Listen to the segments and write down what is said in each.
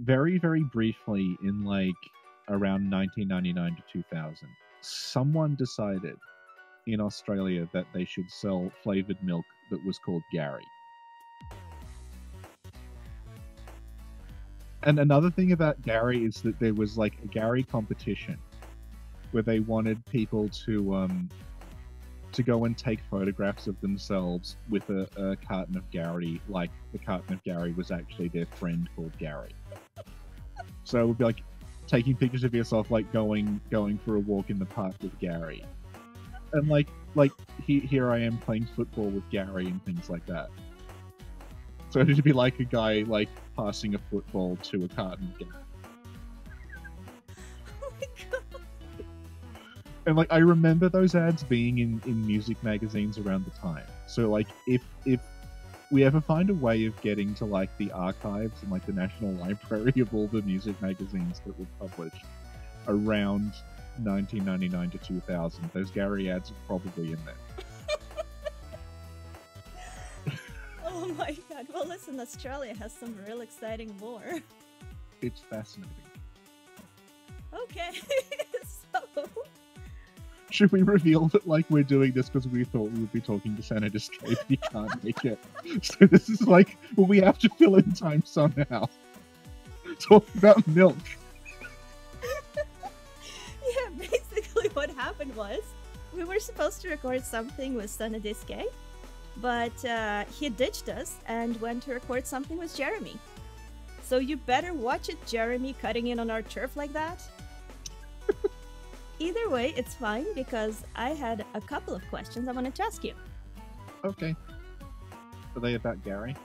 very, very briefly in like around 1999 to 2000, someone decided in Australia that they should sell flavored milk that was called Gary. And another thing about Gary is that there was like a Gary competition where they wanted people to go and take photographs of themselves with a carton of Gary, like the carton of Gary was actually their friend called Gary. So it would be like taking pictures of yourself, like going for a walk in the park with Gary, and like here I am playing football with Gary and things like that. So it'd be like a guy like passing a football to a carton of Gary. Oh my god. And like I remember those ads being in music magazines around the time. So like if we ever find a way of getting to like the archives and like the National Library of all the music magazines that were published around 1999 to 2000, those Gary ads are probably in there. Oh my god. Well, listen, Australia has some real exciting lore. It's fascinating. Okay. So... Should we reveal that like we're doing this because we thought we would be talking to Senator Escape? He can't make it. So this is like, well, we have to fill in time somehow. Talk about milk. Yeah, basically what happened was we were supposed to record something with Senator Escape, but he ditched us and went to record something with Jeremy. So you better watch it, Jeremy, cutting in on our turf like that. Either way, it's fine because I had a couple of questions I wanted to ask you. Okay. Are they about Gary?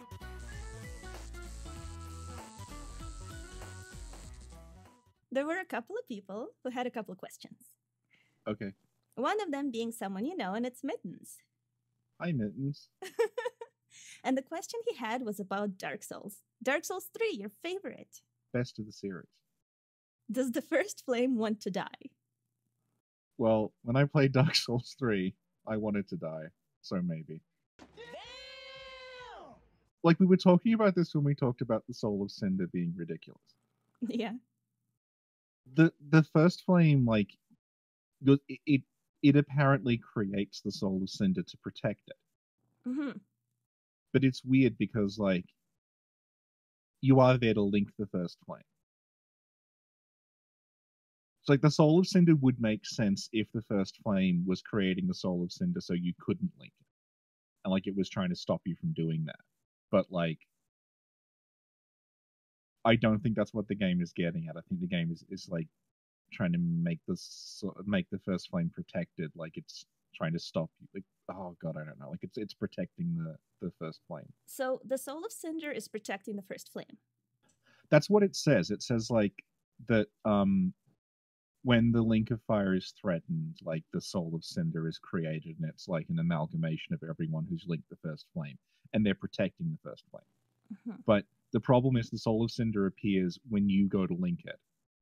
There were a couple of people who had a couple of questions. Okay. One of them being someone you know, and it's Mittens. Hi, Mittens. And the question he had was about Dark Souls. Dark Souls 3, your favorite. Best of the series. Does the first flame want to die? Well, when I played Dark Souls 3, I wanted to die, so maybe. Damn! Like, we were talking about this when we talked about the Soul of Cinder being ridiculous. Yeah. The first flame, like, it apparently creates the Soul of Cinder to protect it. Mm-hmm. But it's weird because, like, you are there to link the first flame. So, like, the Soul of Cinder would make sense if the first flame was creating the Soul of Cinder so you couldn't link it. And, like, it was trying to stop you from doing that. But, like, I don't think that's what the game is getting at. I think the game is like, trying to make the first flame protected. Like, it's trying to stop you. Like, oh, God, I don't know. Like, it's protecting the first flame. So, the Soul of Cinder is protecting the first flame. That's what it says. It says, like, that, when the link of fire is threatened, like the Soul of Cinder is created, and it's like an amalgamation of everyone who's linked the first flame, and they're protecting the first flame. Mm-hmm. But the problem is the Soul of Cinder appears when you go to link it,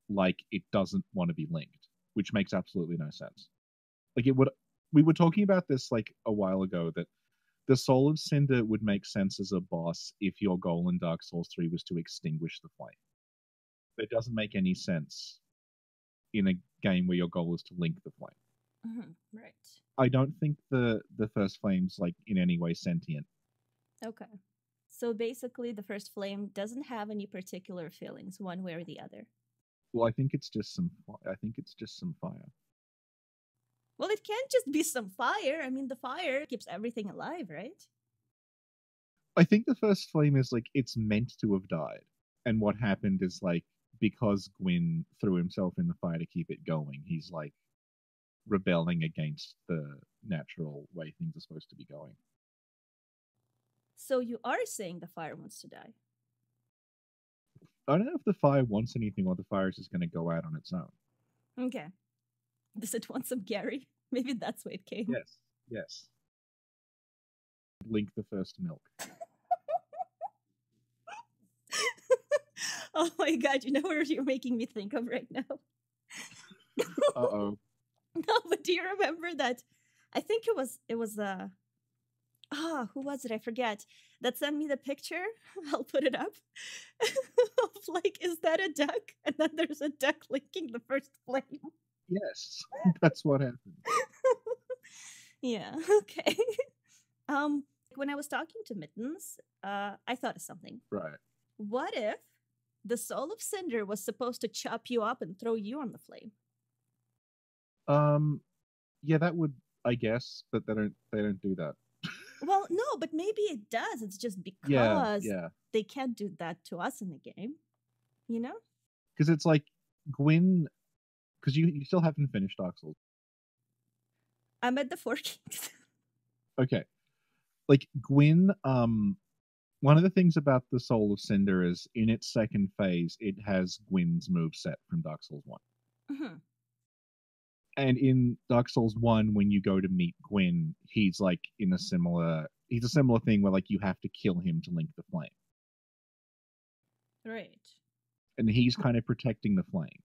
like it doesn't want to be linked, which makes absolutely no sense. Like we were talking about this like a while ago, that the Soul of Cinder would make sense as a boss if your goal in Dark Souls 3 was to extinguish the flame. But it doesn't make any sense in a game where your goal is to link the flame. Mm-hmm. Right. I don't think the first flame's like in any way sentient. Okay. So basically the first flame doesn't have any particular feelings one way or the other. Well, I think it's just some fire. Well, it can't just be some fire. I mean, the fire keeps everything alive, right? I think the first flame is like, it's meant to have died. And what happened is like, because Gwyn threw himself in the fire to keep it going, he's like rebelling against the natural way things are supposed to be going. So you are saying the fire wants to die? I don't know if the fire wants anything or the fire is just going to go out on its own. Okay. Does it want some Gary? Maybe that's why it came. Yes. Link the first milk. Oh my god, you know what you're making me think of right now? Uh-oh. No, but do you remember that? I think it was who was it? I forget. That sent me the picture. I'll put it up. Of like, is that a duck? And then there's a duck licking the first flame. Yes, that's what happened. Yeah, okay. When I was talking to Mittens, I thought of something. Right. What if the soul of Cinder was supposed to chop you up and throw you on the flame? Yeah, that would, I guess, but they don't do that. Well, no, but maybe it does. It's just Yeah, because yeah. they can't do that to us in the game. You know? Because it's like Gwyn, because you still haven't finished Dark Souls. I'm at the Four Kings. Okay. Like Gwyn, one of the things about the Soul of Cinder is in its second phase, it has Gwyn's moveset from Dark Souls 1. Mm-hmm. And in Dark Souls 1, when you go to meet Gwyn, he's like in a similar thing where like you have to kill him to link the flame. Right. And he's kind of protecting the flame.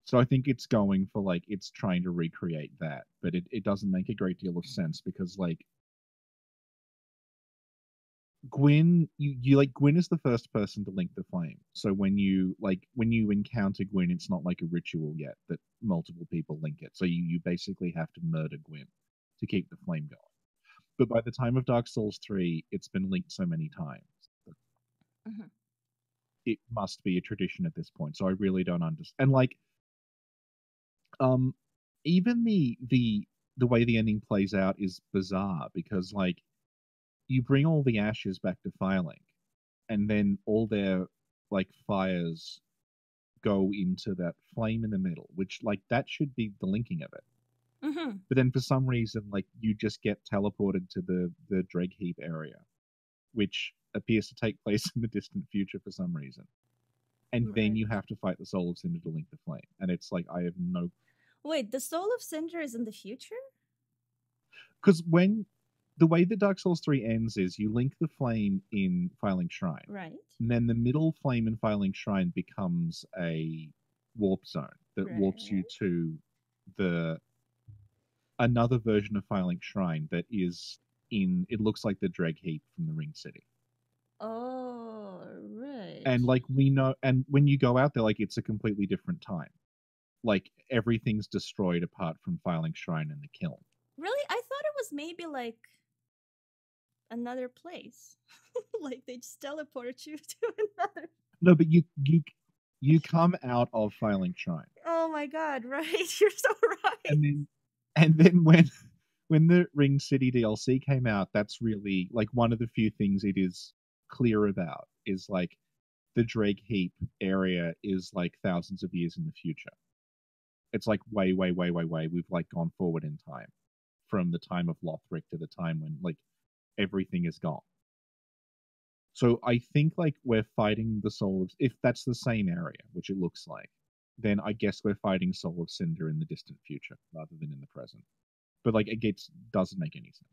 So I think it's going for like it's trying to recreate that, but it doesn't make a great deal of sense because like Gwyn, you like Gwyn is the first person to link the flame. So when you encounter Gwyn, it's not like a ritual yet that multiple people link it. So you basically have to murder Gwyn to keep the flame going. But by the time of Dark Souls 3, it's been linked so many times. Mm-hmm. It must be a tradition at this point. So I really don't understand. And like, even the way the ending plays out is bizarre because like you bring all the ashes back to Firelink, and then all their like fires go into that flame in the middle, which like that should be the linking of it. Mm-hmm. But then for some reason, like you just get teleported to the Dreg Heap area, which appears to take place in the distant future for some reason. And then Right. you have to fight the Soul of Cinder to link the flame. And it's like I have no. Wait, the Soul of Cinder is in the future? Because when the way that Dark Souls 3 ends is you link the flame in Firelink Shrine. Right. And then the middle flame in Firelink Shrine becomes a warp zone that warps you to another version of Firelink Shrine that is it looks like the Dreg Heap from the Ring City. Oh, right. And like we know, and when you go out there, like it's a completely different time. Like everything's destroyed apart from Firelink Shrine and the kiln. Really? I thought it was maybe like another place. Like they just teleport you to another. No, but you come out of Firelink Shrine. Oh my god, right. You're so right. And then when the Ring City DLC came out, that's really like one of the few things it is clear about is like the Dreg Heap area is like thousands of years in the future. It's like way. We've like gone forward in time from the time of Lothric to the time when like everything is gone. So I think like we're fighting the Soul of, if that's the same area, which it looks like, then I guess we're fighting Soul of Cinder in the distant future rather than in the present. But like it doesn't make any sense.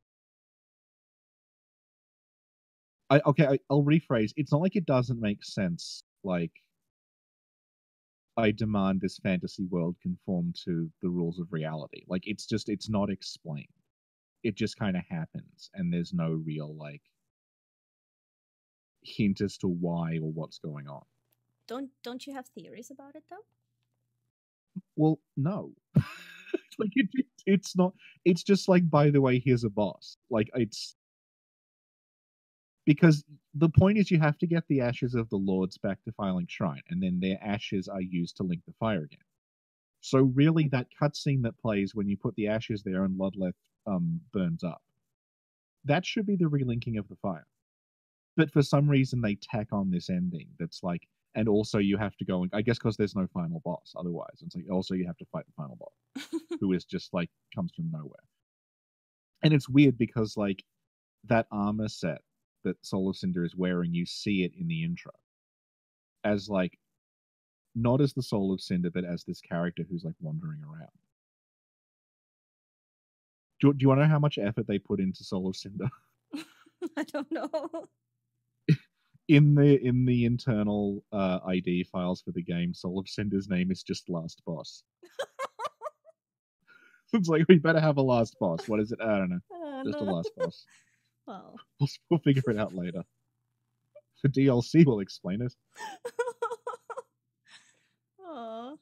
I'll rephrase. It's not like it doesn't make sense. Like I demand this fantasy world conform to the rules of reality. Like it's not explained. It just kind of happens, and there's no real like hint as to why or what's going on. Don't you have theories about it though? Well, no. Like it's not. It's just like, by the way, here's a boss. Like it's because the point is you have to get the ashes of the lords back to Firelink Shrine, and then their ashes are used to link the fire again. So really, that cutscene that plays when you put the ashes there and Ludleth burns up, that should be the relinking of the fire. But for some reason, they tack on this ending that's like, and also you have to go and I guess because there's no final boss otherwise. It's like also you have to fight the final boss, who is just like comes from nowhere. And it's weird because like that armor set that Soul of Cinder is wearing, you see it in the intro as like not as the Soul of Cinder, but as this character who's like wandering around. Do you want to know how much effort they put into Soul of Cinder? I don't know. In the internal ID files for the game, Soul of Cinder's name is just Last Boss. It's like, we better have a last boss. What is it? I don't know. Just a no. last boss. Well. We'll figure it out later. The DLC will explain it. Oh.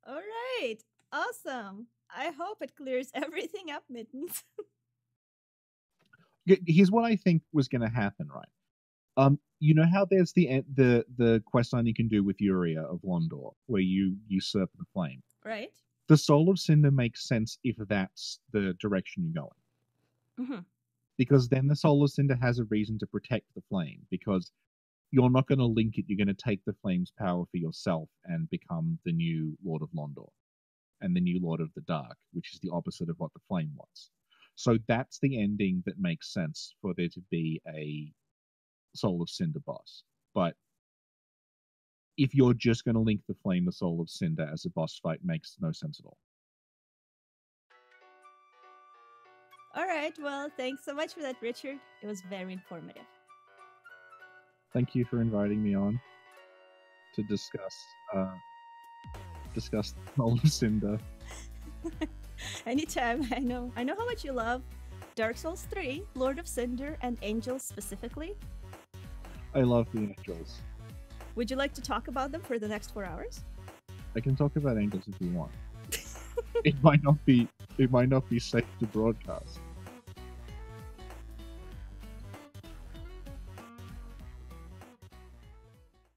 All right. Awesome. I hope it clears everything up, Mittens. Here's what I think was going to happen, right? You know how there's the quest line you can do with Uria of Londor, where you usurp the flame. Right. The Soul of Cinder makes sense if that's the direction you're going. Mm-hmm. Because then the Soul of Cinder has a reason to protect the flame, because you're not going to link it, you're going to take the flame's power for yourself and become the new Lord of Londor and the new Lord of the Dark, which is the opposite of what the flame was. So that's the ending that makes sense for there to be a Soul of Cinder boss. But if you're just going to link the flame, the Soul of Cinder as a boss fight, makes no sense at all. All right. Well, thanks so much for that, Richard. It was very informative. Thank you for inviting me on to discuss the Soul of Cinder. Anytime. I know how much you love Dark Souls 3, Lord of Cinder, and Angels specifically. I love the Angels. Would you like to talk about them for the next 4 hours? I can talk about Angels if you want. It might not be safe to broadcast.